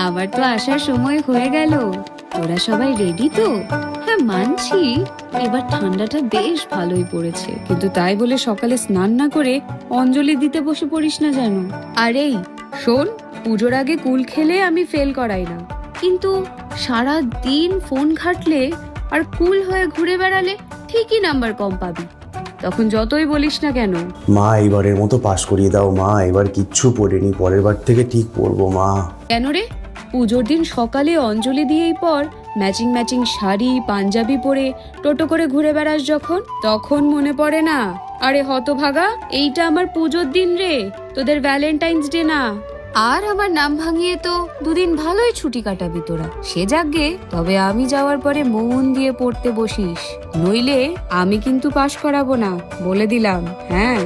আমার তো আসার সময় হয়ে গেল। তোরা সবাই রেডি তো? হ্যাঁ মানছি, এবার ঠান্ডাটা বেশ ভালোই পড়েছে, কিন্তু তাই বলে সকালে স্নান না করে অঞ্জলি দিতে বসে পড়িস না যেন। আর এই শোন, পুজোর আগে কুল খেলে আমি ফেল করাই না, কিন্তু সারা দিন ফোন ঘাটলে আর কুল হয়ে ঘুরে বেড়ালে ঠিকই নাম্বার কম পাবি, তখন যতই বলিস না কেন। মা এবারের মতো পাশ করিয়ে দাও মা, এবার কিচ্ছু পড়িনি, পরের বার থেকে ঠিক পড়বো মা। কেন রে? পুজোর দিন সকালে অঞ্জলি দিয়েই পর ম্যাচিং ম্যাচিং শাড়ি পাঞ্জাবি পরে টোটো করে ঘুরে বেড়াস যখন, তখন মনে পড়ে না? আরে হতভাগা, এইটা আমার পুজোর দিন রে, তোদের ভ্যালেন্টাইন্স ডে না। আর আমার নাম ভাঙিয়ে তো দুদিন ভালোই ছুটি কাটাবি তোরা, সে যাকগে। তবে আমি যাওয়ার পরে মন দিয়ে পড়তে বসিস, নইলে আমি কিন্তু পাশ করাবো না, বলে দিলাম। হ্যাঁ।